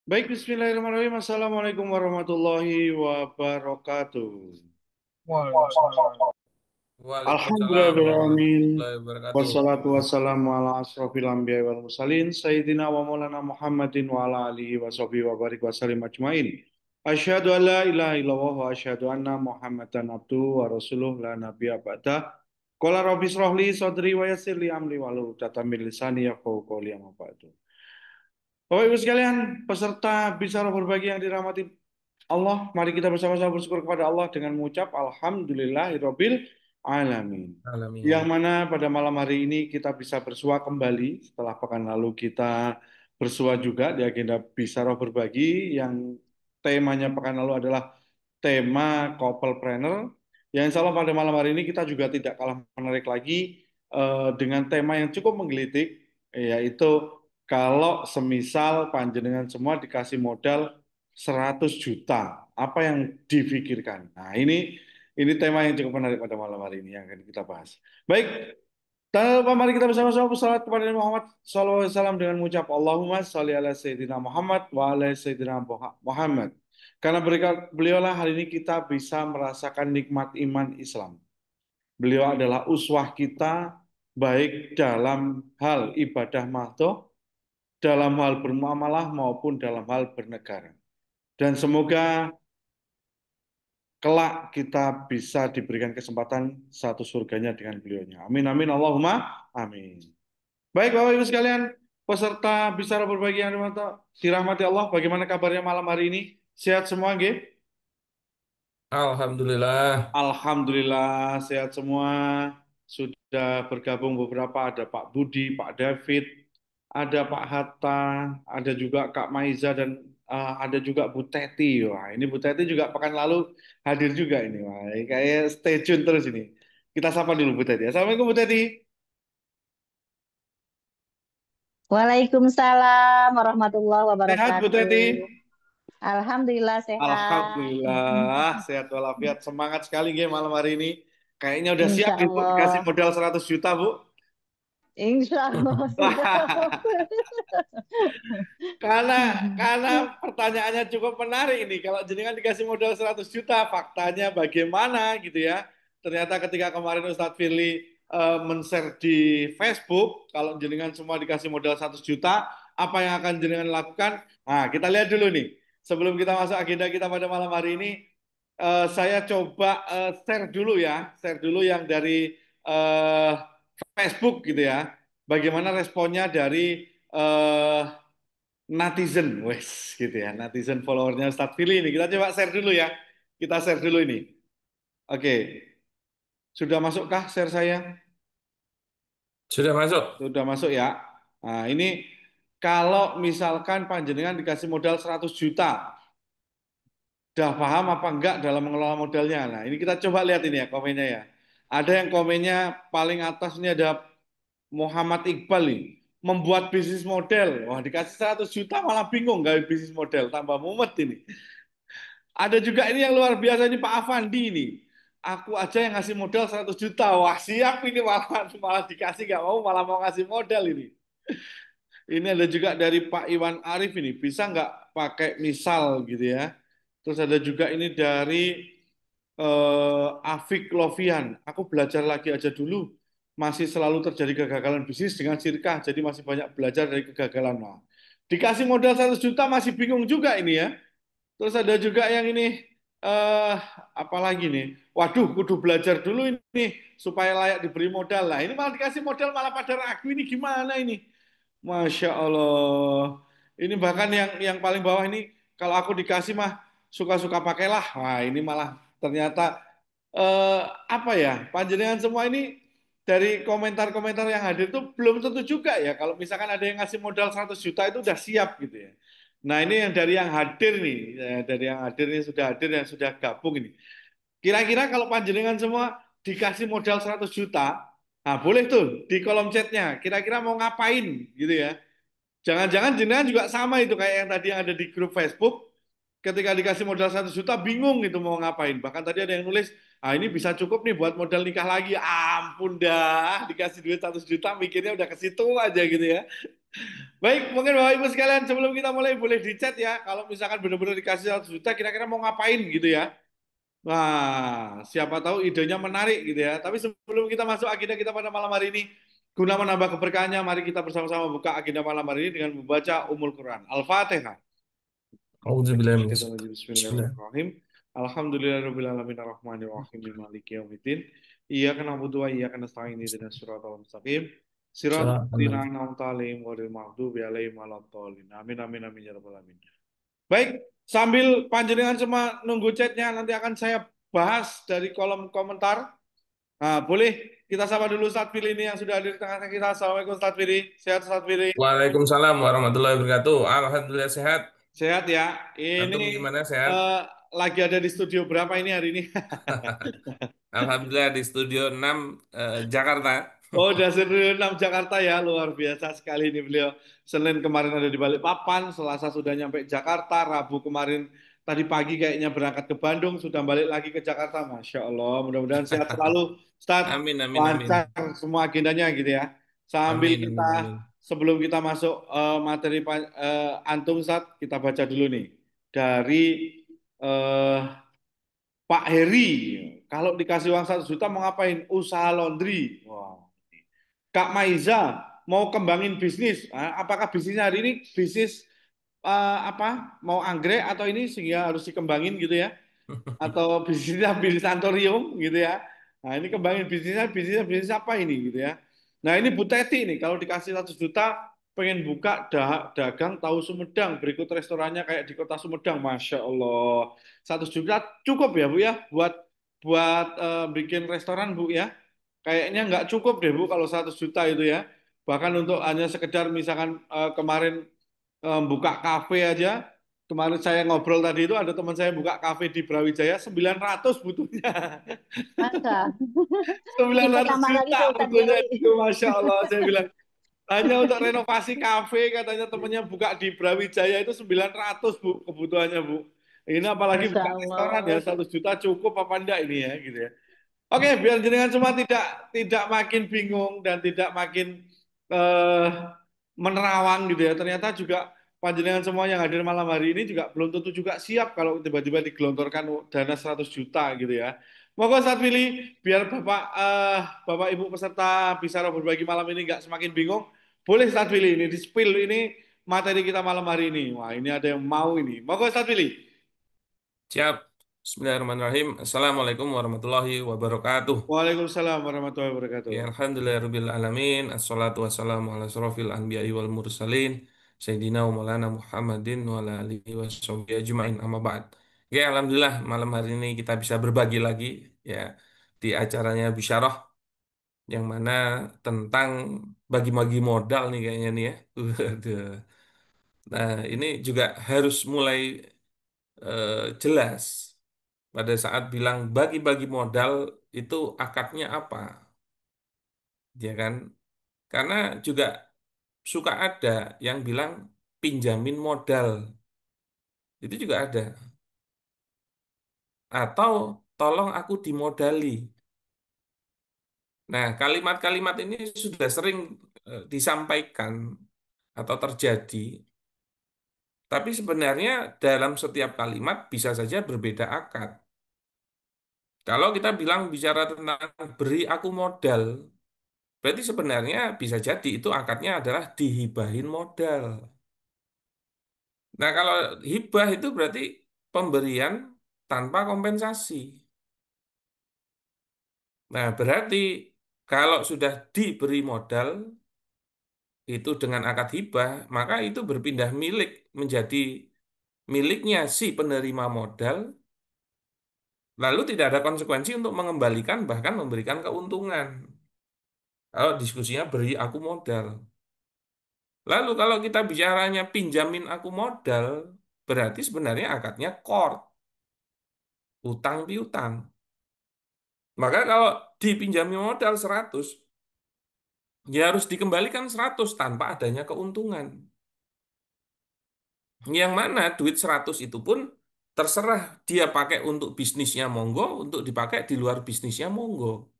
Baik, bismillahirrahmanirrahim. Assalamualaikum warahmatullahi wabarakatuh. Waalaikumsalam. Waalaikumsalam Alhamdulillahirrahmanirrahim. warahmatullahi wabarakatuh. Wassalatu wassalamu ala asrofil anbiya wal mursalin. Sayyidina wa maulana Muhammadin wa ala alihi wa sahbihi wa barik wa salim ajmain. Asyhadu an la ilaha illallah wa asyhadu anna Muhammadan abduhu wa rasuluh la nabiyya ba'dah. Qala rabbi shrah li sadri wa yassir li amri wahlul 'uqdatam min lisani yafqahu qawli amma ba'du. Bapak Ibu sekalian, peserta bicara berbagi yang dirahmati Allah, mari kita bersama-sama bersyukur kepada Allah dengan mengucap Alhamdulillahirabbil alamin. Yang Alamin. mana pada malam hari ini kita bisa bersua kembali setelah pekan lalu kita bersua juga di agenda bicara berbagi yang temanya pekan lalu adalah tema Couplepreneur. Yang insya Allah pada malam hari ini kita juga tidak kalah menarik lagi dengan tema yang cukup menggelitik, yaitu kalau semisal panjenengan semua dikasih modal 100 juta, apa yang difikirkan? Nah, ini tema yang cukup menarik pada malam hari ini yang akan kita bahas. Baik, tanpa lupa mari kita bersama-sama bersalawat kepada Nabi Muhammad SAW dengan mengucap Allahumma sholli ala Sayyidina Muhammad wa ala Sayyidina Muhammad. Karena berkat beliaulah hari ini kita bisa merasakan nikmat iman Islam. Beliau adalah uswah kita baik dalam hal ibadah mahdoh, dalam hal bermuamalah maupun dalam hal bernegara. Dan semoga kelak kita bisa diberikan kesempatan satu surganya dengan beliaunya. Amin, amin, Allahumma amin. Baik, Bapak Ibu sekalian, peserta bicara berbagi yang dirahmati Allah, bagaimana kabarnya malam hari ini? Sehat semua, nggih? Alhamdulillah. Alhamdulillah, sehat semua. Sudah bergabung beberapa, ada Pak Budi, Pak David, ada Pak Hatta, ada juga Kak Maiza, dan ada juga Bu Teti. Wah, ini Bu Teti juga pekan lalu hadir juga ini. Wah, ini kayak stay tune terus ini. Kita sapa dulu Bu Teti. Assalamualaikum Bu Teti. Waalaikumsalam warahmatullahi Sehat Bu wabarakatuh. Teti? Alhamdulillah sehat. Alhamdulillah, sehat walafiat. Semangat sekali nggih malam hari ini. Kayaknya udah siap Insya nih Bu, dikasih Allah. modal 100 juta Bu. Insya Allah siap. Karena karena pertanyaannya cukup menarik ini. Kalau jenengan dikasih modal 100 juta, faktanya bagaimana gitu ya. Ternyata ketika kemarin Ustadz Firly men-share di Facebook, kalau jenengan semua dikasih modal 100 juta, apa yang akan jenengan lakukan? Nah, kita lihat dulu nih. Sebelum kita masuk agenda kita pada malam hari ini, saya coba share dulu ya, share dulu yang dari eh, Facebook gitu ya. Bagaimana responnya dari eh, netizen, wes gitu ya, netizen followernya Ustadz Fili ini. Kita coba share dulu ya. Kita share dulu ini. Oke, sudah masukkah share saya? Sudah masuk. Sudah masuk ya. Nah, ini kalau misalkan panjenengan dikasih modal 100 juta, udah paham apa enggak dalam mengelola modalnya? Nah, ini kita coba lihat ini ya komennya ya. Ada yang komennya paling atas ini ada Muhammad Iqbal nih. Membuat bisnis model. Wah, dikasih 100 juta malah bingung nggak bisnis model. Tambah mumet ini. Ada juga ini yang luar biasa ini Pak Afandi ini. Aku aja yang ngasih modal 100 juta. Wah siap ini malah, malah dikasih nggak mau malah mau ngasih modal ini. Ini ada juga dari Pak Iwan Arif ini. Bisa nggak pakai misal gitu ya. Terus ada juga ini dari Afik Lovian. Aku belajar lagi aja dulu. Masih selalu terjadi kegagalan bisnis dengan sirkah. Jadi masih banyak belajar dari kegagalan. Nah, dikasih modal 100 juta masih bingung juga ini ya. Terus ada juga yang ini eh apa lagi nih? Waduh, kudu belajar dulu ini supaya layak diberi modal. Lah, ini malah dikasih modal malah pada ragu ini gimana ini? Masya Allah. Ini bahkan yang paling bawah ini kalau aku dikasih mah suka-suka pakailah. Wah, ini malah ternyata eh, apa ya? Panjenengan semua ini dari komentar-komentar yang hadir tuh belum tentu juga ya. Kalau misalkan ada yang ngasih modal 100 juta itu udah siap gitu ya. Nah, ini yang dari yang hadir nih, ya, dari yang hadir ini sudah hadir yang sudah gabung ini. Kira-kira kalau panjenengan semua dikasih modal 100 juta, nah boleh tuh di kolom chatnya, kira-kira mau ngapain gitu ya. Jangan-jangan jenengan juga sama itu kayak yang tadi yang ada di grup Facebook, ketika dikasih modal 100 juta bingung gitu mau ngapain. Bahkan tadi ada yang nulis, ah ini bisa cukup nih buat modal nikah lagi. Ampun dah, dikasih duit 100 juta mikirnya udah ke situ aja gitu ya. Baik, mungkin Bapak Ibu sekalian sebelum kita mulai boleh di chat ya. Kalau misalkan benar-benar dikasih 100 juta, kira-kira mau ngapain gitu ya. Wah, siapa tahu idenya menarik gitu ya. Tapi sebelum kita masuk agenda kita pada malam hari ini, guna menambah keberkahannya, mari kita bersama-sama buka agenda malam hari ini dengan membaca Ummul Quran. Al-Fatihah. Auzubillahi Bismillah. Bismillahirrahmanirrahim. Alhamdulillahirrahmanirrahim. Ar-Rahmanirrahim. Maliki yaumiddin. Iyyaka na'budu wa iyyaka nasta'in. Ihdinas siratal mustaqim. Siratal ladzina Assalamualaikum. an'amta 'alaihim ghairil maghdubi 'alaihim waladdallin. Amin amin amin ya rabbal alamin. Baik, sambil panjenengan semua nunggu chatnya, nanti akan saya bahas dari kolom komentar. Nah, boleh kita sapa dulu Ustadz Fili ini yang sudah hadir di tengah kita. Assalamualaikum Ustadz Fili. Sehat Ustadz Fili? Waalaikumsalam warahmatullahi wabarakatuh. Alhamdulillah sehat. Sehat ya. Ini Antum gimana sehat? eh, lagi ada di studio berapa ini hari ini? Alhamdulillah di Studio 6 Jakarta. Oh, dasar 6 Jakarta ya, luar biasa sekali ini beliau. Senin kemarin ada di Balikpapan, Selasa sudah nyampe Jakarta, Rabu kemarin tadi pagi kayaknya berangkat ke Bandung, sudah balik lagi ke Jakarta. Masya Allah, mudah-mudahan sehat selalu, Ustaz. Amin amin amin. Lancar semua agendanya gitu ya. Sambil Amin kita, amin amin. sebelum kita masuk materi Antum, Ustaz, kita baca dulu nih. Dari eh, Pak Heri, kalau dikasih uang 100 juta mau ngapain? Usaha laundry. Wow. Kak Maiza mau kembangin bisnis. Apakah bisnisnya hari ini bisnis apa? Mau anggrek atau ini sehingga harus dikembangin gitu ya? Atau bisnisnya bisnis santorium gitu ya? Nah ini kembangin bisnisnya bisnis apa ini gitu ya? Nah ini Bu Teti nih kalau dikasih 100 juta pengen buka dagang tahu Sumedang berikut restorannya kayak di kota Sumedang, Masya Allah 100 juta cukup ya Bu ya buat buat bikin restoran Bu ya. Kayaknya nggak cukup deh Bu kalau 100 juta itu ya. Bahkan untuk hanya sekedar misalkan kemarin buka kafe aja. Kemarin saya ngobrol tadi itu ada teman saya buka kafe di Brawijaya 900 butuhnya. Masa 900 ditambah lagi juta ke Ustadz butuhnya Heri. itu Masya Allah. Saya bilang hanya untuk renovasi kafe katanya temannya buka di Brawijaya itu 900 Bu kebutuhannya Bu. Ini apalagi Masya buka restoran ya Allah. 100 juta cukup apa enggak ini ya gitu ya. Oke, biar jenengan semua tidak tidak makin bingung dan tidak makin eh, menerawang gitu ya. Ternyata juga panjenengan semua yang hadir malam hari ini juga belum tentu juga siap kalau tiba-tiba digelontorkan dana 100 juta gitu ya. Monggo saat pilih biar Bapak Ibu peserta bisa berbagi malam ini nggak semakin bingung. Boleh saat pilih ini di spill ini materi kita malam hari ini. Wah, ini ada yang mau ini. Monggo saat pilih. Siap. Bismillahirrahmanirrahim. Assalamualaikum warahmatullahi wabarakatuh. Waalaikumsalam warahmatullahi wabarakatuh. Ya, alhamdulillahirabbil alamin. Assalatu wassalamu ala asrofil anbiya'i wal mursalin. Sayyidina wa maulana Muhammadin wa ala alihi wa sahbihi ajma'in amma ba'd. Oke, alhamdulillah malam hari ini kita bisa berbagi lagi ya di acaranya Bisyarah yang mana tentang bagi-bagi modal nih kayaknya nih ya. Waduh. Nah, ini juga harus mulai jelas pada saat bilang bagi-bagi modal itu akadnya apa, ya kan? Karena juga suka ada yang bilang pinjamin modal, itu juga ada. Atau tolong aku dimodali. Nah, kalimat-kalimat ini sudah sering disampaikan atau terjadi, tapi sebenarnya dalam setiap kalimat bisa saja berbeda akad. Kalau kita bilang bicara tentang beri aku modal, berarti sebenarnya bisa jadi itu akadnya adalah dihibahin modal. Nah, kalau hibah itu berarti pemberian tanpa kompensasi. Nah, berarti kalau sudah diberi modal itu dengan akad hibah, maka itu berpindah milik menjadi miliknya si penerima modal, lalu tidak ada konsekuensi untuk mengembalikan bahkan memberikan keuntungan. Kalau diskusinya beri aku modal. Lalu kalau kita bicaranya pinjamin aku modal, berarti sebenarnya akadnya core, utang piutang. Maka kalau dipinjami modal 100, ya harus dikembalikan 100 tanpa adanya keuntungan. Yang mana duit 100 itu pun terserah dia pakai untuk bisnisnya monggo, untuk dipakai di luar bisnisnya monggo.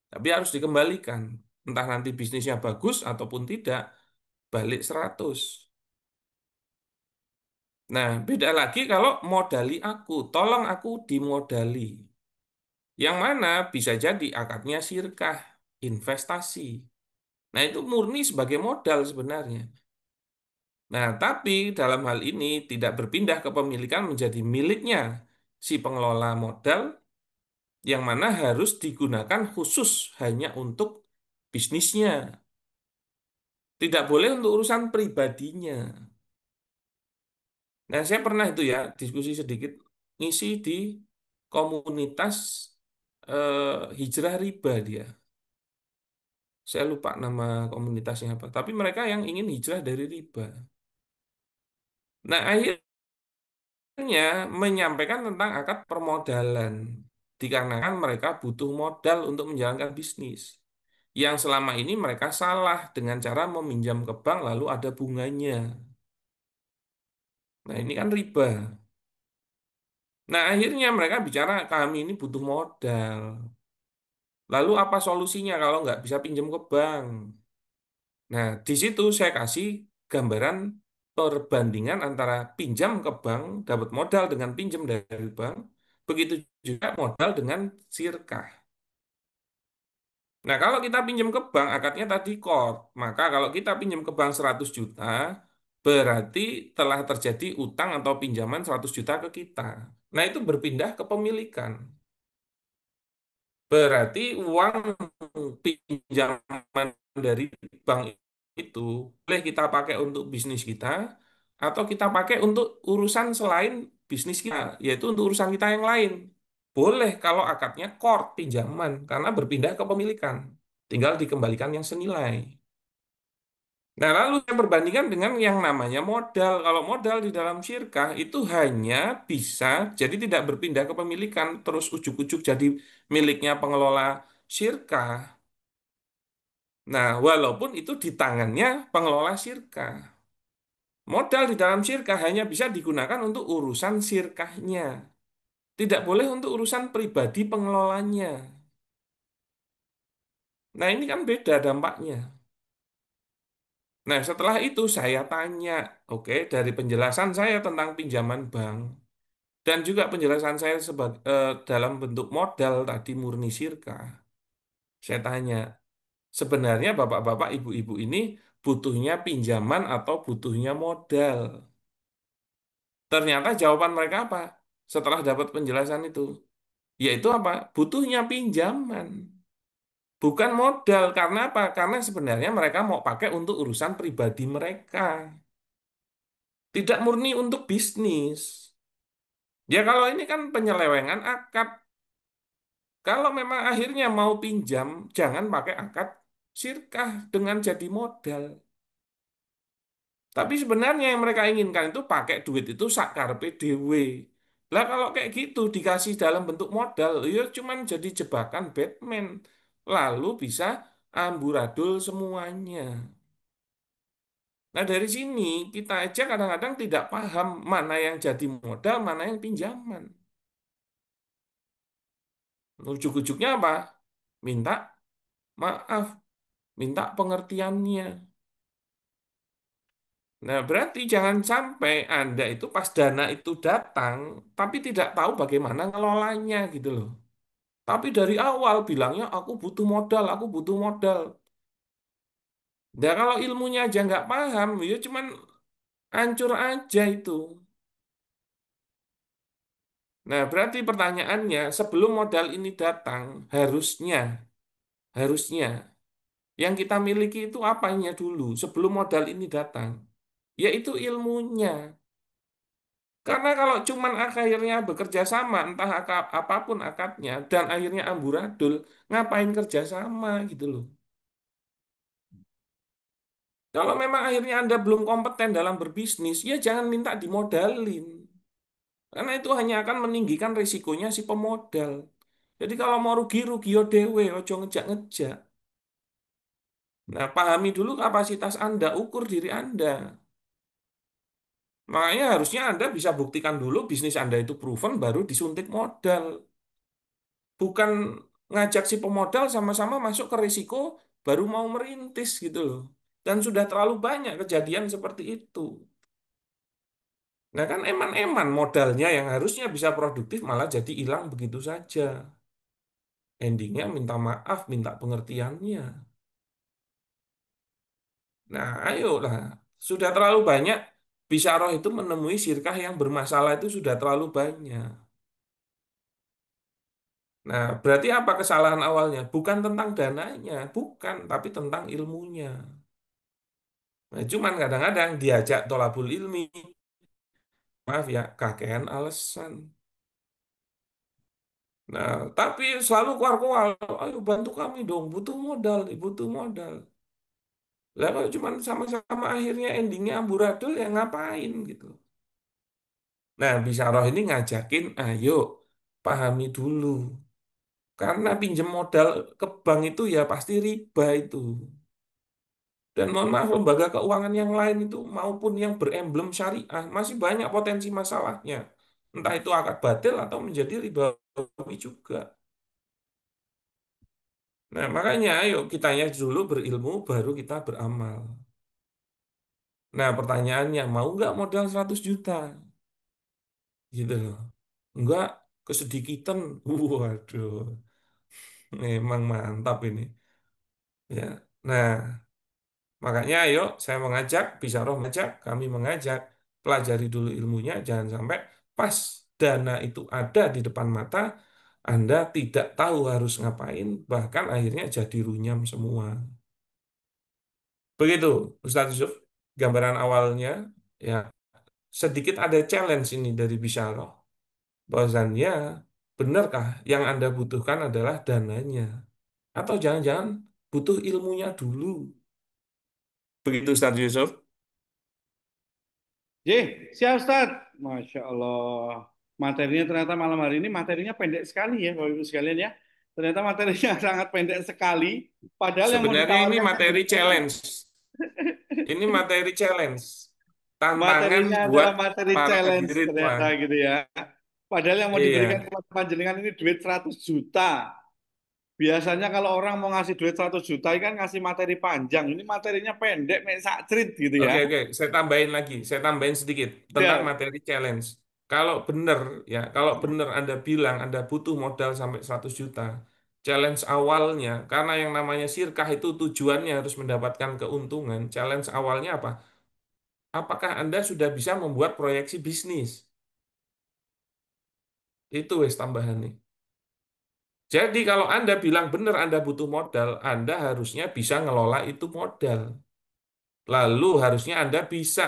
Tapi harus dikembalikan. Entah nanti bisnisnya bagus ataupun tidak, balik 100. Nah, beda lagi kalau modali aku, tolong aku dimodali. Yang mana bisa jadi akadnya sirkah, investasi. Nah, itu murni sebagai modal sebenarnya. Nah, tapi dalam hal ini tidak berpindah kepemilikan menjadi miliknya si pengelola modal, yang mana harus digunakan khusus hanya untuk bisnisnya. Tidak boleh untuk urusan pribadinya. Nah, saya pernah itu ya, diskusi sedikit, ngisi di komunitas hijrah riba dia. Saya lupa nama komunitasnya apa, tapi mereka yang ingin hijrah dari riba. Nah, akhirnya menyampaikan tentang akad permodalan. Dikarenakan mereka butuh modal untuk menjalankan bisnis. Yang selama ini mereka salah dengan cara meminjam ke bank lalu ada bunganya. Nah, ini kan riba. Nah, akhirnya mereka bicara kami ini butuh modal. Lalu apa solusinya kalau nggak bisa pinjam ke bank? Nah, di situ saya kasih gambaran perbandingan antara pinjam ke bank, dapat modal dengan pinjam dari bank, begitu juga modal dengan sirkah. Nah, kalau kita pinjam ke bank, akadnya tadi core. Maka kalau kita pinjam ke bank 100 juta, berarti telah terjadi utang atau pinjaman 100 juta ke kita. Nah, itu berpindah ke pemilikan. Berarti uang pinjaman dari bank itu boleh kita pakai untuk bisnis kita atau kita pakai untuk urusan selain bisnis kita, yaitu untuk urusan kita yang lain. Boleh kalau akadnya core pinjaman karena berpindah ke pemilikan. Tinggal dikembalikan yang senilai. Nah, lalu saya perbandingkan dengan yang namanya modal. Kalau modal di dalam syirkah itu hanya bisa, jadi tidak berpindah ke pemilikan, terus ujuk-ujuk jadi miliknya pengelola syirkah. Nah, walaupun itu di tangannya pengelola syirkah. Modal di dalam syirkah hanya bisa digunakan untuk urusan syirkahnya. Tidak boleh untuk urusan pribadi pengelolanya. Nah, ini kan beda dampaknya. Nah, setelah itu saya tanya, oke, dari penjelasan saya tentang pinjaman bank, dan juga penjelasan saya dalam bentuk modal tadi murni sirka. Saya tanya, sebenarnya bapak-bapak, ibu-ibu ini butuhnya pinjaman atau butuhnya modal? Ternyata jawaban mereka apa? Setelah dapat penjelasan itu, yaitu apa? Butuhnya pinjaman, bukan modal. Karena apa? Karena sebenarnya mereka mau pakai untuk urusan pribadi mereka, tidak murni untuk bisnis. Ya kalau ini kan penyelewengan akad. Kalau memang akhirnya mau pinjam, jangan pakai akad sirkah dengan jadi modal. Tapi sebenarnya yang mereka inginkan itu pakai duit itu sakar PDW. Lah kalau kayak gitu dikasih dalam bentuk modal, ya cuman jadi jebakan Batman. Lalu bisa amburadul semuanya. Nah dari sini kita aja kadang-kadang tidak paham mana yang jadi modal, mana yang pinjaman. Ujuk-ujuknya apa? Minta maaf, minta pengertiannya. Nah, berarti jangan sampai Anda itu pas dana itu datang, tapi tidak tahu bagaimana ngelolanya gitu loh. Tapi dari awal bilangnya aku butuh modal, aku butuh modal. Nah, kalau ilmunya aja nggak paham, ya cuman hancur aja itu. Nah, berarti pertanyaannya, sebelum modal ini datang, harusnya yang kita miliki itu apanya dulu sebelum modal ini datang? Yaitu ilmunya. Karena kalau cuman akhirnya bekerja sama, entah apapun akadnya, dan akhirnya amburadul, ngapain kerja sama gitu loh. Kalau memang akhirnya Anda belum kompeten dalam berbisnis, ya jangan minta dimodalin. Karena itu hanya akan meninggikan risikonya si pemodal. Jadi kalau mau rugi-rugi yo dewe, ojo ngejak-ngejak. Nah, pahami dulu kapasitas Anda, ukur diri Anda. Makanya harusnya Anda bisa buktikan dulu bisnis Anda itu proven, baru disuntik modal. Bukan ngajak si pemodal sama-sama masuk ke risiko baru mau merintis gitu loh. Dan sudah terlalu banyak kejadian seperti itu. Nah kan eman-eman modalnya yang harusnya bisa produktif malah jadi hilang begitu saja. Endingnya minta maaf, minta pengertiannya. Nah ayolah, sudah terlalu banyak bisyarah itu menemui sirkah yang bermasalah itu sudah terlalu banyak. Nah, berarti apa kesalahan awalnya? Bukan tentang dananya, bukan, tapi tentang ilmunya. Nah, cuman kadang-kadang diajak tolabul ilmi, maaf ya, kakean alasan. Nah, tapi selalu kuar-kuar, ayo bantu kami dong, butuh modal, butuh modal. Lah kalau cuman sama-sama akhirnya endingnya amburadul ya ngapain gitu. Nah, Bisyarah ini ngajakin, ayo pahami dulu. Karena pinjam modal ke bank itu ya pasti riba itu. Dan mohon maaf, lembaga keuangan yang lain itu maupun yang beremblem syariah masih banyak potensi masalahnya. Entah itu akad batil atau menjadi ribawi juga. Nah, makanya ayo kitanya dulu berilmu, baru kita beramal. Nah, pertanyaannya, mau nggak modal 100 juta? Gitu loh. Enggak, kesedikitan. Waduh, memang mantap ini. Ya. Nah, makanya ayo saya mengajak, Bisyarah mengajak, kami mengajak, pelajari dulu ilmunya, jangan sampai pas dana itu ada di depan mata, Anda tidak tahu harus ngapain, bahkan akhirnya jadi runyam semua. Begitu, Ustadz Yusuf, gambaran awalnya, ya sedikit ada challenge ini dari Bisyarah. Bahwasannya, benarkah yang Anda butuhkan adalah dananya? Atau jangan-jangan butuh ilmunya dulu? Begitu, Ustadz Yusuf. J, siap Ustaz. Masya Allah. Materinya ternyata malam hari ini materinya pendek sekali ya, Bapak Ibu sekalian ya. Ternyata materinya sangat pendek sekali. Padahal yang mau Sebenarnya ini ditawarkan materi sebenarnya kan challenge. Ini materi challenge. Tantangan materinya buat adalah materi para challenge hadirin semua. ternyata gitu ya. Padahal yang mau diberikan Iya. kepada panjenengan ini duit 100 juta. Biasanya kalau orang mau ngasih duit 100 juta kan ngasih materi panjang. Ini materinya pendek, mek sak cerit gitu Oke, ya. oke. Saya tambahin lagi. Saya tambahin sedikit tentang Ya. materi challenge. Kalau benar, ya, kalau benar Anda bilang Anda butuh modal sampai 100 juta, challenge awalnya, karena yang namanya sirkah itu tujuannya harus mendapatkan keuntungan. Challenge awalnya apa? Apakah Anda sudah bisa membuat proyeksi bisnis? Itu wes tambahan nih. Jadi kalau Anda bilang benar Anda butuh modal, Anda harusnya bisa ngelola itu modal. Lalu harusnya Anda bisa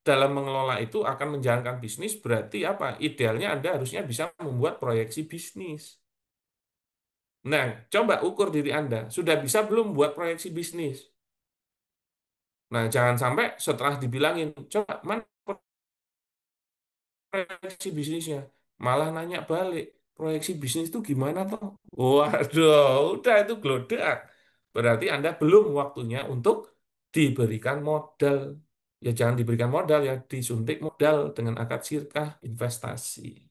dalam mengelola itu akan menjalankan bisnis, berarti apa? Idealnya Anda harusnya bisa membuat proyeksi bisnis. Nah, coba ukur diri Anda, sudah bisa belum buat proyeksi bisnis? Nah, jangan sampai setelah dibilangin, coba mana proyeksi bisnisnya? Malah nanya balik, proyeksi bisnis itu gimana toh? Waduh, udah itu gelodak. Berarti Anda belum waktunya untuk diberikan modal. Ya jangan diberikan modal ya, disuntik modal dengan akad sirkah investasi.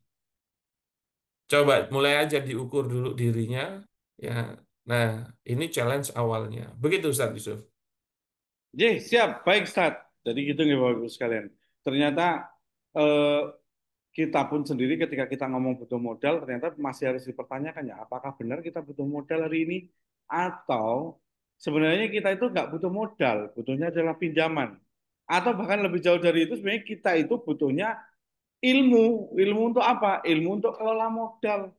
Coba mulai aja diukur dulu dirinya. Ya, nah ini challenge awalnya. Begitu Ustaz Yusuf. J, siap. Baik, Ustaz. Jadi gitu nih Bapak Ibu sekalian. Ternyata eh, kita pun sendiri ketika kita ngomong butuh modal, ternyata masih harus dipertanyakan ya, apakah benar kita butuh modal hari ini? Atau sebenarnya kita itu nggak butuh modal, butuhnya adalah pinjaman. Atau bahkan lebih jauh dari itu, sebenarnya kita itu butuhnya ilmu. Ilmu untuk apa? Ilmu untuk kelola modal.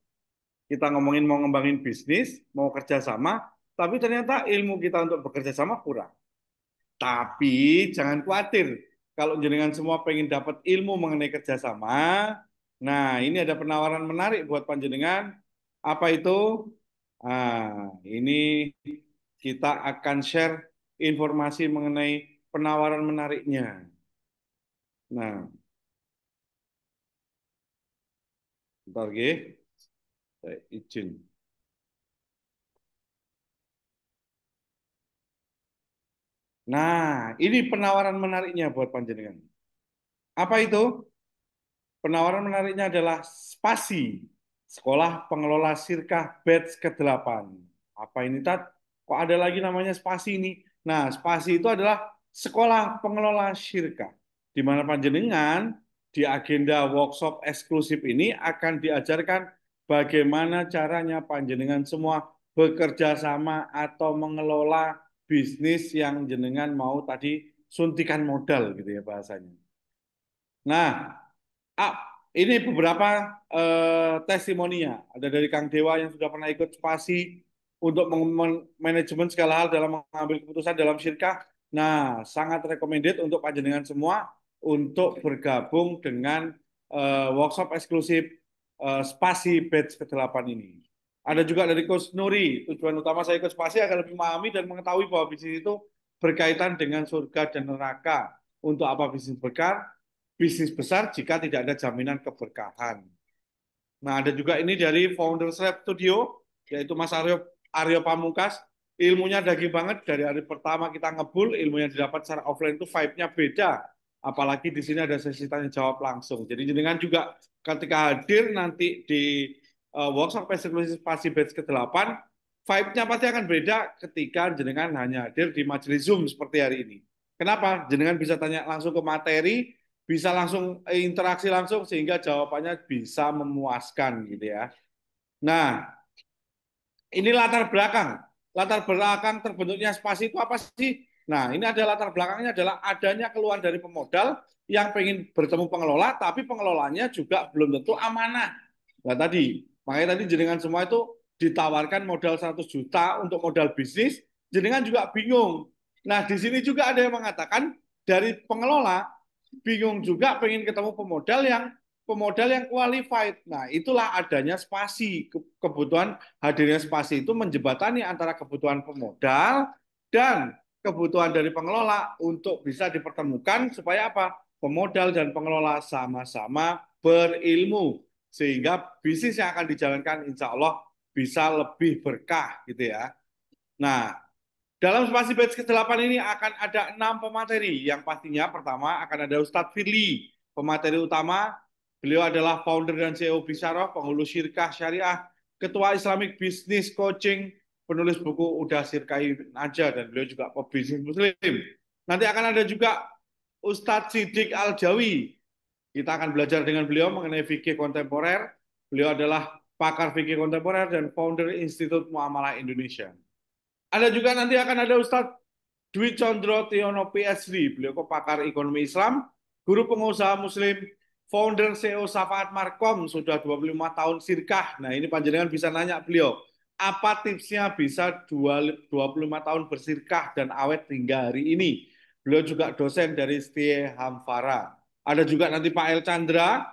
Kita ngomongin mau ngembangin bisnis, mau kerja sama, tapi ternyata ilmu kita untuk bekerja sama kurang. Tapi jangan khawatir, kalau jenengan semua pengen dapat ilmu mengenai kerjasama, nah ini ada penawaran menarik buat panjenengan. Apa itu? Ini kita akan share informasi mengenai penawaran menariknya. Nah, bentar lagi, saya izin. Nah, ini penawaran menariknya buat panjenengan. Apa itu? Penawaran menariknya adalah Spasi, Sekolah Pengelola Sirkah Batch ke-8. Apa ini, Tat? Kok ada lagi namanya Spasi ini? Nah, Spasi itu adalah sekolah pengelola syirkah, di mana panjenengan di agenda workshop eksklusif ini akan diajarkan bagaimana caranya panjenengan semua bekerja sama atau mengelola bisnis yang jenengan mau tadi suntikan modal gitu ya bahasanya. Nah, ah, ini beberapa testimoninya. Ada dari Kang Dewa yang sudah pernah ikut Spasi untuk manajemen segala hal dalam mengambil keputusan dalam syirkah. Nah, sangat recommended untuk panjenengan semua untuk bergabung dengan workshop eksklusif Spasi batch ke-8 ini. Ada juga dari Coach Nuri. Tujuan utama saya ikut Spasi agar lebih memahami dan mengetahui bahwa bisnis itu berkaitan dengan surga dan neraka. Untuk apa bisnis berkah? Bisnis besar jika tidak ada jaminan keberkahan. Nah, ada juga ini dari founder Slap Studio, yaitu Mas Aryo Pamungkas. Ilmunya daging banget. Dari hari pertama kita ngebul, ilmu yang didapat secara offline itu vibe-nya beda. Apalagi di sini ada sesi tanya jawab langsung. Jadi jenengan juga ketika hadir nanti di workshop partisipasi batch ke-8, vibe-nya pasti akan beda ketika jenengan hanya hadir di majelis Zoom seperti hari ini. Kenapa? Jenengan bisa tanya langsung ke materi, bisa langsung interaksi langsung sehingga jawabannya bisa memuaskan gitu ya. Nah, ini latar belakang. Latar belakang terbentuknya Spasi itu apa sih? Nah, ini ada latar belakangnya adalah adanya keluhan dari pemodal yang pengen bertemu pengelola, tapi pengelolanya juga belum tentu amanah. Nah tadi, makanya tadi jenengan semua itu ditawarkan modal 100 juta untuk modal bisnis, jenengan juga bingung. Nah, di sini juga ada yang mengatakan dari pengelola bingung juga pengen ketemu pemodal yang qualified. Nah, itulah adanya Spasi. Kebutuhan hadirnya Spasi itu menjembatani antara kebutuhan pemodal dan kebutuhan dari pengelola untuk bisa dipertemukan supaya apa? Pemodal dan pengelola sama-sama berilmu sehingga bisnis yang akan dijalankan insya Allah bisa lebih berkah gitu ya. Nah, dalam Spasi batch ke-8 ini akan ada 6 pemateri. Yang pastinya pertama akan ada Ustadz Firly, pemateri utama. Beliau adalah founder dan CEO Bisyarah, penghulu syirkah syariah, ketua Islamic Business Coaching, penulis buku Udah Sirkahin Aja, dan beliau juga pebisnis muslim. Nanti akan ada juga Ustadz Siddiq Al-Jawi. Kita akan belajar dengan beliau mengenai fikih kontemporer. Beliau adalah pakar fikih kontemporer dan founder Institut Muamalah Indonesia. Ada juga nanti akan ada Ustadz Dwi Condro Tiono PhD, beliau pakar ekonomi Islam, guru pengusaha muslim, founder CEO Safaat Markom, sudah 25 tahun sirkah. Nah ini panjenengan bisa nanya beliau, apa tipsnya bisa 25 tahun bersirkah dan awet hingga hari ini. Beliau juga dosen dari Setie Hamfara. Ada juga nanti Pak El Chandra,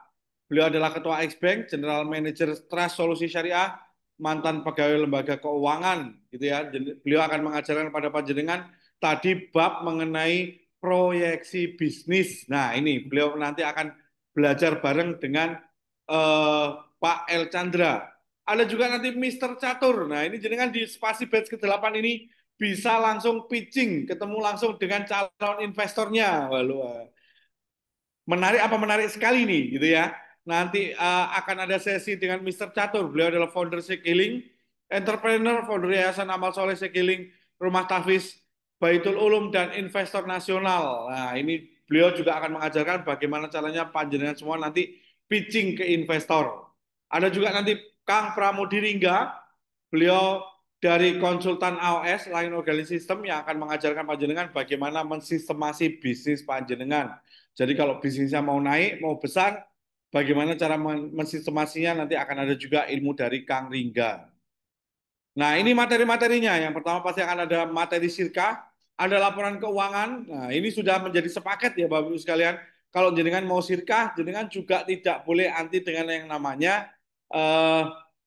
beliau adalah Ketua X-Bank, General Manager Trust Solusi Syariah, mantan pegawai lembaga keuangan gitu ya. Beliau akan mengajarkan pada panjenengan tadi bab mengenai proyeksi bisnis. Nah, ini beliau nanti akan belajar bareng dengan Pak El Chandra. Ada juga nanti Mister Catur. Nah, ini jenengan di Spasi batch ke-8 ini bisa langsung pitching, ketemu langsung dengan calon investornya. Waduh, menarik apa menarik sekali nih gitu ya. Nanti akan ada sesi dengan Mister Catur. Beliau adalah founder Sekiling, entrepreneur, founder Yayasan Amal Soleh Sekiling, Rumah Tahfiz Baitul Ulum dan investor nasional. Nah, ini beliau juga akan mengajarkan bagaimana caranya panjenengan semua nanti pitching ke investor. Ada juga nanti Kang Pramudiringga, beliau dari konsultan AOS, Line Organizing System, yang akan mengajarkan panjenengan bagaimana mensistemasi bisnis panjenengan. Jadi kalau bisnisnya mau naik, mau besar, bagaimana cara mensistemasinya nanti akan ada juga ilmu dari Kang Ringga. Nah, ini materi-materinya. Yang pertama pasti akan ada materi sirkah, ada laporan keuangan. Nah, ini sudah menjadi sepaket ya Bapak Ibu sekalian. Kalau jenengan mau sirkah, jenengan juga tidak boleh anti dengan yang namanya eh,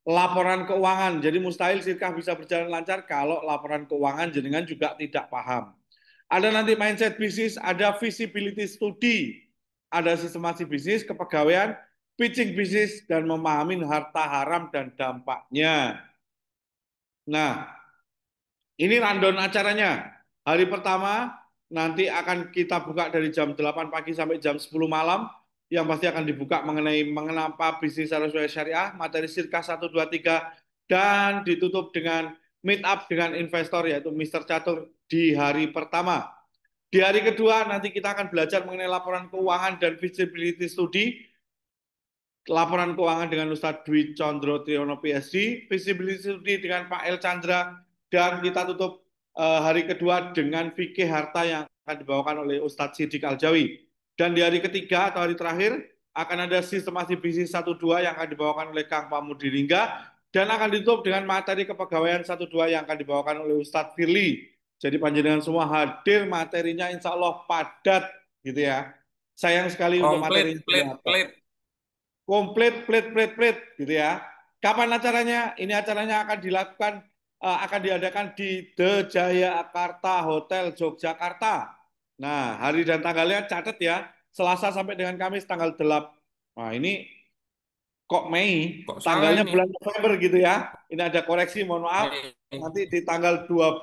laporan keuangan. Jadi mustahil sirkah bisa berjalan lancar kalau laporan keuangan jenengan juga tidak paham. Ada nanti mindset bisnis, ada visibility study, ada sistemasi bisnis, kepegawaian, pitching bisnis, dan memahami harta haram dan dampaknya. Nah, ini rundown acaranya. Hari pertama nanti akan kita buka dari jam 8 pagi sampai jam 10 malam. Yang pasti akan dibuka mengenai mengapa bisnis harus syariah, materi sirkah 1, 2, 3, dan ditutup dengan meet up dengan investor yaitu Mister Catur di hari pertama. Di hari kedua nanti kita akan belajar mengenai laporan keuangan dan feasibility study, laporan keuangan dengan Ustadz Dwi Condro Triyono PSD, visibility study dengan Pak El Chandra, dan kita tutup hari kedua dengan fikih harta yang akan dibawakan oleh Ustadz Sidik Aljawi. Dan di hari ketiga atau hari terakhir akan ada sistemasi bisnis 1-2 yang akan dibawakan oleh Kang Pamudi Ringga, dan akan ditutup dengan materi kepegawaian 1-2 yang akan dibawakan oleh Ustadz Firly. Jadi panjenengan semua hadir, materinya insya Allah padat gitu ya. Sayang sekali untuk Komplit, materinya plit, tidak ada. plit. Komplit, plit gitu ya. Kapan acaranya? Ini acaranya akan dilakukan, akan diadakan di The Jayakarta Hotel Yogyakarta. Nah, hari dan tanggalnya catat ya, Selasa sampai dengan Kamis tanggal 8. Nah, ini kok Mei, Kok salah tanggalnya ini? bulan November gitu ya. Ini ada koreksi, mohon maaf. Mei Nanti di tanggal 12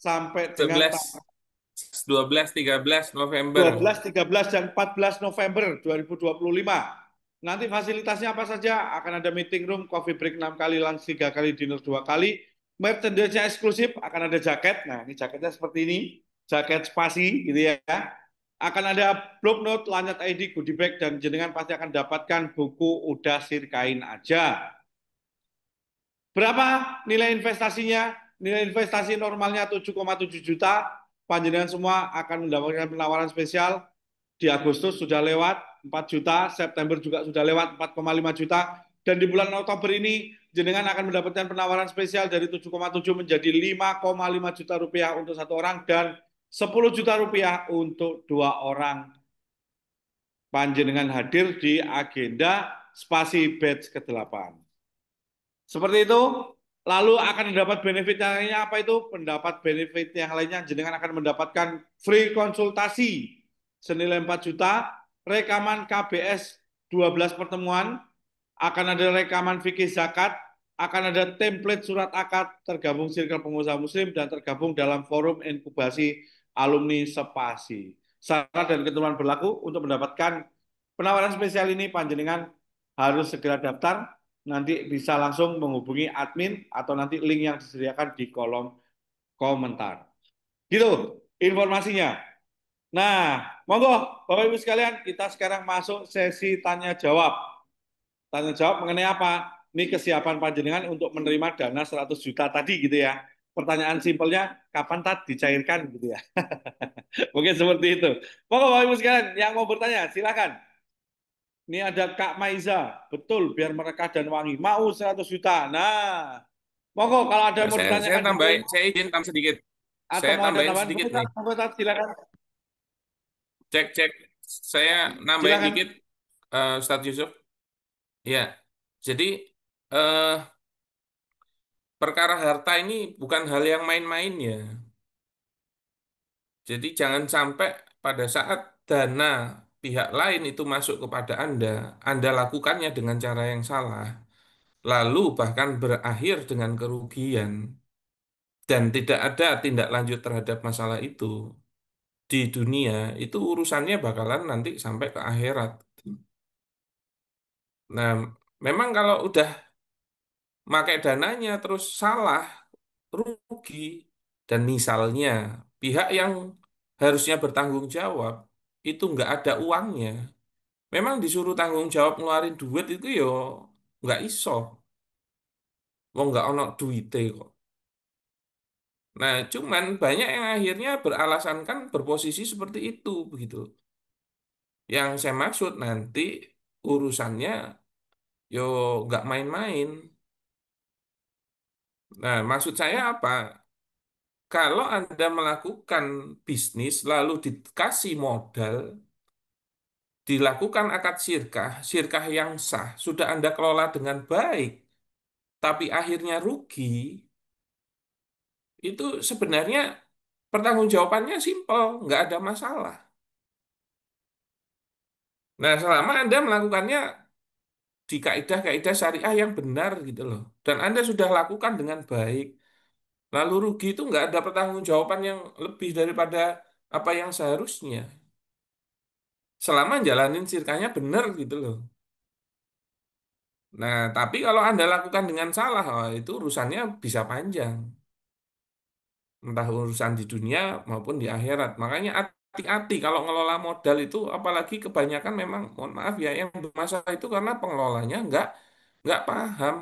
sampai dengan 11, 12, 13 November. 12, 13, dan 14 November 2025. Nanti fasilitasnya apa saja? Akan ada meeting room, coffee break 6 kali, lunch 3 kali, dinner 2 kali. Merchandise-nya eksklusif, akan ada jaket. Nah, ini jaketnya seperti ini. Jaket spasi gitu ya. Akan ada blog note, lanyard ID, goodie bag, dan jenengan pasti akan dapatkan buku Udah Sirkain Aja. Berapa nilai investasinya? Nilai investasi normalnya 7,7 juta. Panjenengan semua akan mendapatkan penawaran spesial. Di Agustus sudah lewat 4 juta, September juga sudah lewat 4,5 juta. Dan di bulan Oktober ini, jenengan akan mendapatkan penawaran spesial dari 7,7 menjadi 5,5 juta rupiah untuk satu orang dan 10 juta rupiah untuk 2 orang. Panjenengan hadir di agenda spasi batch ke-8. Seperti itu. Lalu akan mendapat benefit yang lainnya apa itu? Pendapat benefit yang lainnya jenengan akan mendapatkan free konsultasi senilai 4 juta, rekaman KBS 12 pertemuan, akan ada rekaman fikih zakat, akan ada template surat akad, tergabung circle pengusaha muslim dan tergabung dalam forum inkubasi alumni Sepasi. Syarat dan ketentuan berlaku untuk mendapatkan penawaran spesial ini panjenengan harus segera daftar. Nanti bisa langsung menghubungi admin atau nanti link yang disediakan di kolom komentar. Gitu informasinya. Nah, monggo Bapak Ibu sekalian, kita sekarang masuk sesi tanya jawab. Tanya jawab mengenai apa? Ini kesiapan panjenengan untuk menerima dana 100 juta tadi gitu ya. Pertanyaan simpelnya, kapan dicairkan gitu ya. Mungkin seperti itu. Monggo Bapak Ibu sekalian, yang mau bertanya silakan. Ini ada Kak Maiza, betul biar merekah dan wangi. Mau 100 juta. Nah, monggo kalau ada Ya, yang mau saya ditanyakan dulu tambahin, saya izin tambah sedikit. atau Saya mau ada tambahin tambahan, sedikit nih. monggo Tat, silakan. Cek, cek. Saya nambahin Silakan. dikit, Ustadz Yusuf. Ya, jadi eh, perkara harta ini bukan hal yang main-main ya. Jadi jangan sampai pada saat dana pihak lain itu masuk kepada Anda lakukannya dengan cara yang salah, lalu bahkan berakhir dengan kerugian dan tidak ada tindak lanjut terhadap masalah itu di dunia, itu urusannya bakalan nanti sampai ke akhirat. Nah, memang kalau udah pakai dananya terus salah, rugi, dan misalnya pihak yang harusnya bertanggung jawab itu nggak ada uangnya, memang disuruh tanggung jawab ngeluarin duit itu yo nggak iso, wong nggak ono duite kok. Nah, cuman banyak yang akhirnya beralasan kan berposisi seperti itu begitu. Yang saya maksud nanti urusannya yo nggak main-main. Nah, maksud saya apa? Kalau Anda melakukan bisnis lalu dikasih modal, dilakukan akad sirkah, sirkah yang sah, sudah Anda kelola dengan baik, tapi akhirnya rugi, itu sebenarnya pertanggungjawabannya simpel, nggak ada masalah. Nah, selama Anda melakukannya di kaidah-kaidah syariah yang benar gitu loh, dan Anda sudah lakukan dengan baik, lalu rugi itu nggak ada pertanggungjawaban yang lebih daripada apa yang seharusnya. Selama jalanin sirkahnya benar gitu loh. Nah, tapi kalau Anda lakukan dengan salah, oh, itu urusannya bisa panjang. Entah urusan di dunia maupun di akhirat. Makanya hati-hati kalau ngelola modal itu, apalagi kebanyakan memang, mohon maaf ya, yang bermasalah itu karena pengelolanya nggak paham.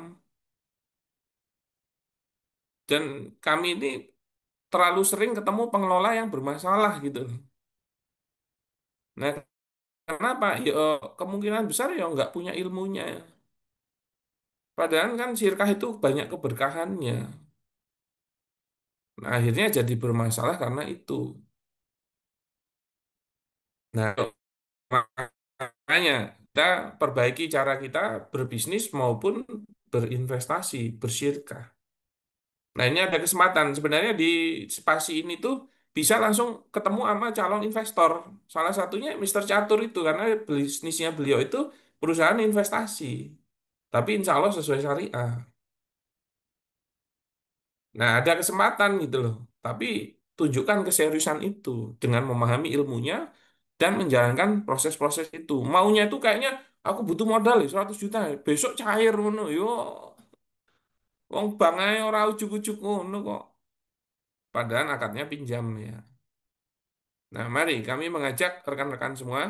Dan kami ini terlalu sering ketemu pengelola yang bermasalah gitu. Nah, kenapa? Ya, kemungkinan besar ya nggak punya ilmunya. Padahal kan sirkah itu banyak keberkahannya. Nah, akhirnya jadi bermasalah karena itu. Nah, makanya kita perbaiki cara kita berbisnis maupun berinvestasi, bersirkah. Nah, ini ada kesempatan. Sebenarnya di spasi ini tuh bisa langsung ketemu sama calon investor. Salah satunya Mister Catur itu, karena bisnisnya beliau itu perusahaan investasi. Tapi insya Allah sesuai syariah. Nah, ada kesempatan gitu loh. Tapi tunjukkan keseriusan itu dengan memahami ilmunya dan menjalankan proses-proses itu. Maunya itu kayaknya aku butuh modal ya, 100 juta. Besok cair ngono. Yo, wong bang ae ora ujug-ujug ngono kok. Padahal akadnya pinjam ya. Nah, mari kami mengajak rekan-rekan semua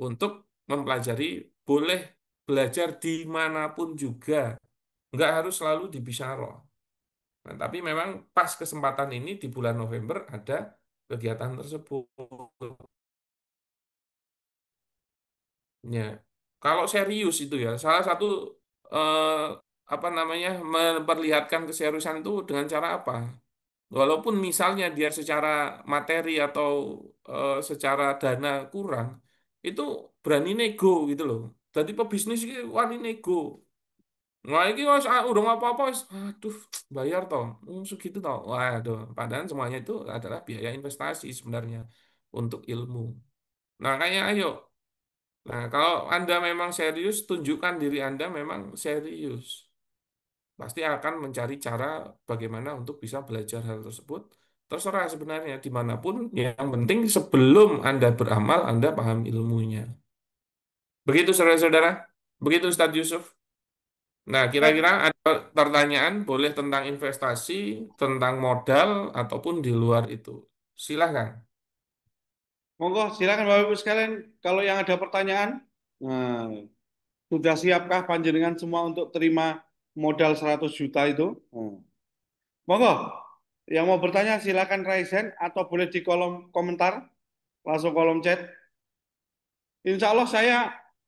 untuk mempelajari, boleh belajar dimanapun juga. Nggak harus selalu di Bisyarah. Nah, tapi memang pas kesempatan ini di bulan November ada kegiatan tersebut. Ya, kalau serius itu ya, salah satu eh, apa namanya memperlihatkan keseriusan itu dengan cara apa? Walaupun misalnya dia secara materi atau secara dana kurang, itu berani nego gitu loh. Jadi pebisnis ini wani nego. Nah, ini wis udah apa-apa, wis, aduh, bayar toh, segitu toh. Waduh, padahal semuanya itu adalah biaya investasi sebenarnya untuk ilmu. Nah, kayak ayo. Nah, kalau Anda memang serius, tunjukkan diri Anda memang serius. Pasti akan mencari cara bagaimana untuk bisa belajar hal tersebut. Terserah sebenarnya dimanapun, yang penting sebelum Anda beramal, Anda paham ilmunya. Begitu saudara-saudara, begitu Ustadz Yusuf. Nah, kira-kira ada pertanyaan boleh tentang investasi, tentang modal, ataupun di luar itu. Silahkan. Monggo, silakan Bapak Ibu sekalian. Kalau yang ada pertanyaan, nah, sudah siapkah panjenengan semua untuk terima modal 100 juta itu? Nah, monggo, yang mau bertanya silakan raise hand atau boleh di kolom komentar, langsung kolom chat. Insya Allah saya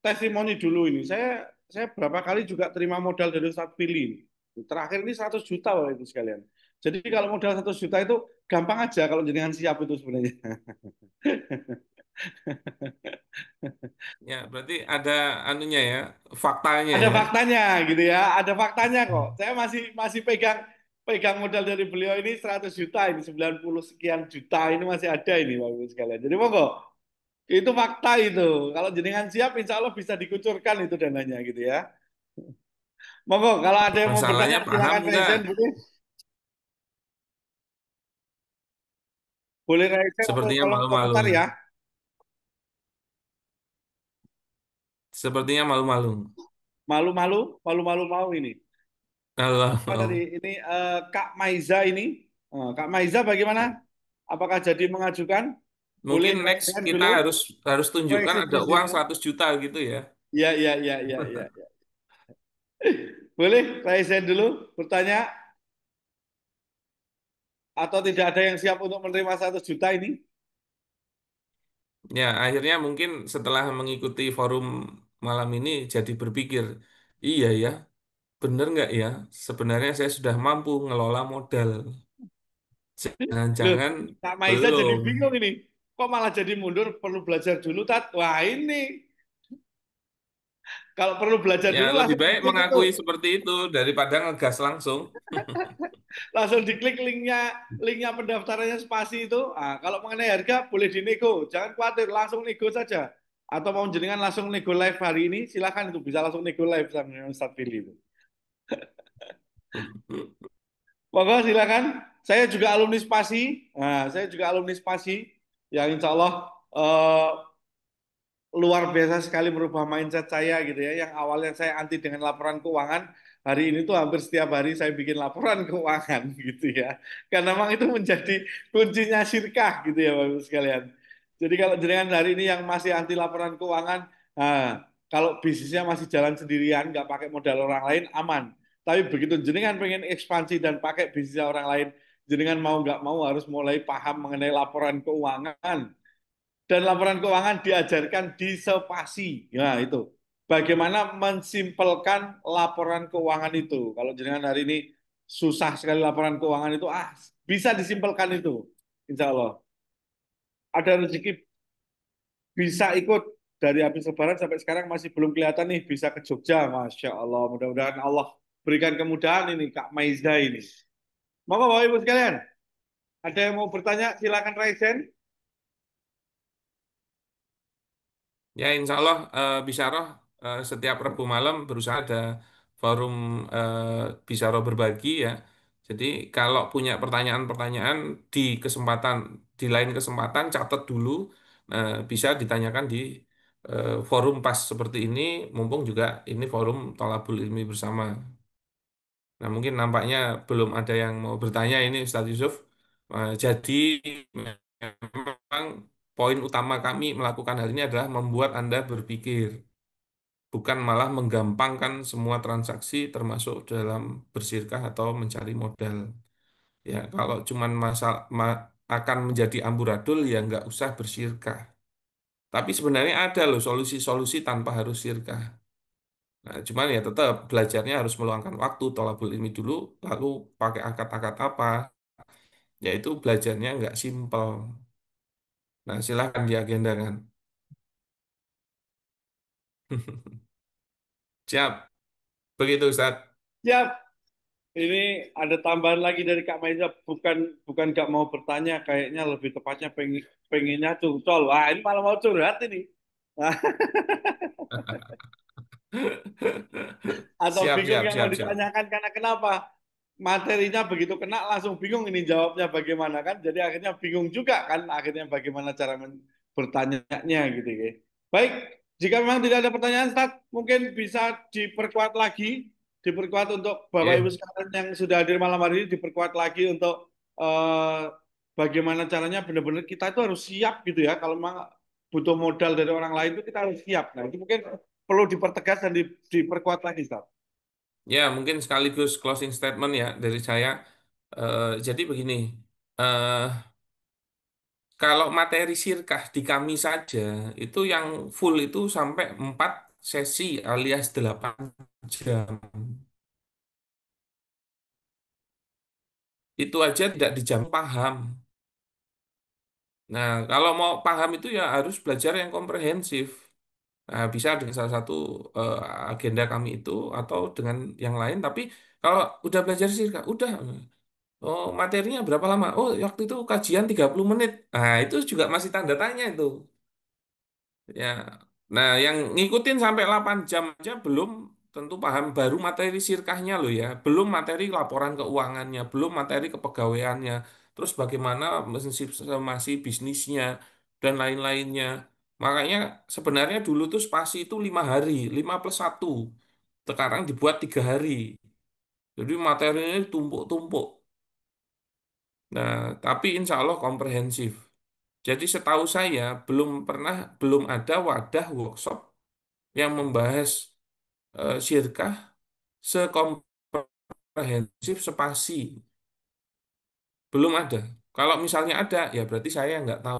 testimoni dulu ini. Saya berapa kali juga terima modal dari Ustadz Fili ini. Terakhir ini 100 juta Bapak Ibu sekalian. Jadi kalau modal 100 juta itu gampang aja kalau jenengan siap itu sebenarnya. Ya, berarti ada anunya ya, faktanya Ada ya. faktanya gitu ya, ada faktanya kok. Saya masih masih pegang pegang modal dari beliau ini 100 juta ini 90 sekian juta ini masih ada ini Bapak Ibu sekalian. Jadi monggo itu fakta itu. Kalau jenengan siap insya Allah bisa dikucurkan itu dananya gitu ya. Monggo kalau ada yang mau bertanya Masalahnya paham silakan nggak? raise hand boleh. Boleh raise hand atau Sepertinya kolom malu-malu komentar nih. ya. Sepertinya malu-malu. Malu-malu, malu-malu mau ini. Apa tadi Kalau ini Kak Maiza ini. Kak Maiza bagaimana? Apakah jadi mengajukan? Boleh mungkin raise next hand kita dulu. harus tunjukkan Raise ada uang hand. 100 juta gitu ya. Ya, ya, ya, ya, ya, ya. Boleh, Raisen dulu bertanya atau tidak ada yang siap untuk menerima 100 juta ini? Ya, akhirnya mungkin setelah mengikuti forum malam ini jadi berpikir, iya ya, bener nggak ya? Sebenarnya saya sudah mampu ngelola modal. Loh, Jangan-jangan Kak Maiza jadi belum. bingung ini. Kok malah jadi mundur? Perlu belajar dulu, Tat. Wah, ini. Kalau perlu belajar Ya, dulu lebih langsung baik diklik itu. mengakui seperti itu daripada ngegas langsung. Langsung diklik linknya pendaftarannya spasi itu. Ah, kalau mengenai harga boleh dinego. Jangan khawatir, langsung nego saja. Atau mau jenengan langsung nego live hari ini, silakan itu bisa langsung nego live sama Ustadz Fili itu. Monggo silakan. Saya juga alumni Spasi. Nah, saya juga alumni Spasi yang insya Allah luar biasa sekali merubah mindset saya gitu ya. Yang awalnya saya anti dengan laporan keuangan, hari ini tuh hampir setiap hari saya bikin laporan keuangan gitu ya. Karena memang itu menjadi kuncinya sirkah gitu ya Bapak Ibu sekalian. Jadi kalau jenengan hari ini yang masih anti laporan keuangan, nah, kalau bisnisnya masih jalan sendirian, nggak pakai modal orang lain, aman. Tapi begitu jenengan pengen ekspansi dan pakai bisnisnya orang lain, jenengan mau nggak mau harus mulai paham mengenai laporan keuangan, dan laporan keuangan diajarkan di Sepasi. Ya, itu. Bagaimana mensimpelkan laporan keuangan itu. Kalau jenengan hari ini susah sekali laporan keuangan itu, bisa disimpelkan itu. Insya Allah. Ada rezeki bisa ikut dari habis Lebaran sampai sekarang masih belum kelihatan nih bisa ke Jogja. Masya Allah. Mudah-mudahan Allah berikan kemudahan ini Kak Maizda ini. Monggo Bapak Ibu sekalian. Ada yang mau bertanya? Silakan raise hand. Ya, insya Allah Bisyarah setiap Rabu malam berusaha ada forum Bisyarah berbagi ya. Jadi kalau punya pertanyaan-pertanyaan di kesempatan di lain kesempatan catat dulu, bisa ditanyakan di forum pas seperti ini. Mumpung juga ini forum Thalabul Ilmi bersama. Nah, mungkin nampaknya belum ada yang mau bertanya ini Ustadz Yusuf. Jadi memang poin utama kami melakukan hal ini adalah membuat Anda berpikir, bukan malah menggampangkan semua transaksi termasuk dalam bersirkah atau mencari modal. Ya, kalau cuman akan menjadi amburadul ya nggak usah bersirkah. Tapi sebenarnya ada loh solusi-solusi tanpa harus sirkah. Nah, cuman ya tetap belajarnya harus meluangkan waktu, tolabul ilmi dulu, lalu pakai akad-akad apa, yaitu belajarnya nggak simpel. Nah, silahkan diagendakan. Siap, begitu Ustaz. Siap. Ini ada tambahan lagi dari Kak Maiza, bukan bukan gak mau bertanya, kayaknya lebih tepatnya pengennya curcol. Wah, ini malah mau curhat ini. Atau Siap, bingung siap, yang mau siap, siap. ditanyakan karena kenapa? Materinya begitu kena langsung bingung ini jawabnya bagaimana kan. Jadi akhirnya bingung juga kan akhirnya bagaimana cara bertanyanya gitu ya. Baik, jika memang tidak ada pertanyaan Ustaz, mungkin bisa diperkuat untuk Bapak Ibu Oke. sekalian yang sudah hadir malam hari ini, diperkuat lagi untuk eh, bagaimana caranya benar-benar kita itu harus siap gitu ya. Kalau memang butuh modal dari orang lain itu kita harus siap. Nah, itu mungkin perlu dipertegas dan diperkuat lagi, Ustaz. Ya, mungkin sekaligus closing statement ya dari saya. Jadi begini, eh, kalau materi sirkah di kami saja, itu yang full itu sampai 4 sesi alias 8 jam. Itu aja tidak dijamin paham. Nah, kalau mau paham itu ya harus belajar yang komprehensif. Nah, bisa dengan salah satu eh, agenda kami itu atau dengan yang lain. Tapi kalau udah belajar sirkah, udah. Oh, materinya berapa lama? Oh, waktu itu kajian 30 menit. Nah, itu juga masih tanda tanya itu. Ya. Nah, yang ngikutin sampai 8 jam aja belum tentu paham, baru materi sirkahnya loh ya. Belum materi laporan keuangannya, belum materi kepegawaiannya. Terus bagaimana masih bisnisnya dan lain-lainnya. Makanya sebenarnya dulu tuh spasi itu 5 hari, 5+1. Sekarang dibuat 3 hari. Jadi materinya tumpuk-tumpuk. Nah, tapi insya Allah komprehensif. Jadi setahu saya belum ada wadah workshop yang membahas syirkah sekomprehensif spasi. Belum ada. Kalau misalnya ada, ya berarti saya nggak tahu.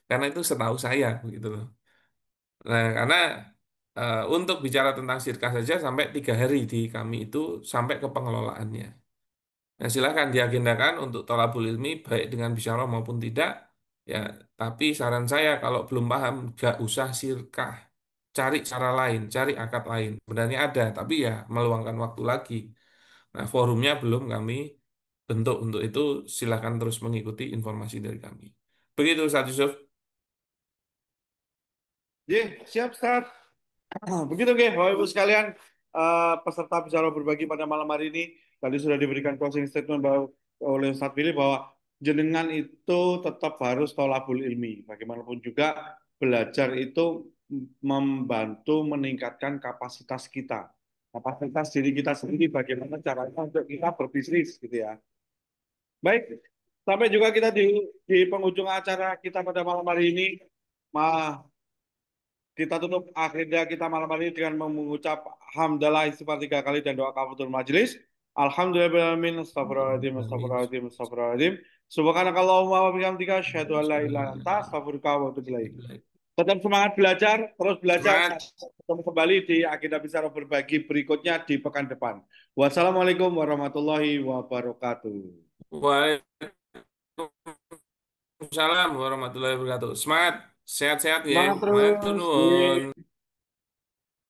Karena itu setahu saya, begitu loh. Nah, karena untuk bicara tentang syirkah saja sampai 3 hari di kami itu sampai ke pengelolaannya. Nah, silakan diagendakan untuk thalabul ilmi baik dengan bisyarah maupun tidak. Ya, tapi saran saya kalau belum paham gak usah sirkah. Cari cara lain, cari akad lain. Sebenarnya ada, tapi ya meluangkan waktu lagi. Nah, forumnya belum kami bentuk untuk itu. Silakan terus mengikuti informasi dari kami. Begitu Ustaz Yusuf. Ye, siap, Ustaz. Begitu, Ge, Bapak Ibu sekalian, peserta bicara berbagi pada malam hari ini tadi sudah diberikan closing statement bahwa, oleh Ustadz Billy bahwa jenengan itu tetap harus tolabul ilmi. Bagaimanapun juga belajar itu membantu meningkatkan kapasitas diri kita sendiri, bagaimana caranya untuk kita berbisnis gitu ya. Baik, sampai juga kita di penghujung acara kita pada malam hari ini. Kita tutup agenda kita malam hari ini dengan mengucap hamdalah istighfar 3 kali dan doa kafatul majelis. Alhamdulillahirrahmanirrahim. Astagfirullahaladzim, astagfirullahaladzim, astagfirullahaladzim. Subhanakallahumma wa bihamdika asyhadu an la ilaha illa anta astaghfiruka wa atubu ilaik. Tetap semangat belajar, terus belajar. Semangat. Ketemu kembali di agenda bicara berbagi berikutnya di pekan depan. Wassalamualaikum warahmatullahi wabarakatuh. Waalaikumsalam warahmatullahi wabarakatuh. Semangat, sehat-sehat ya. Semangat Matur terus. nuwun.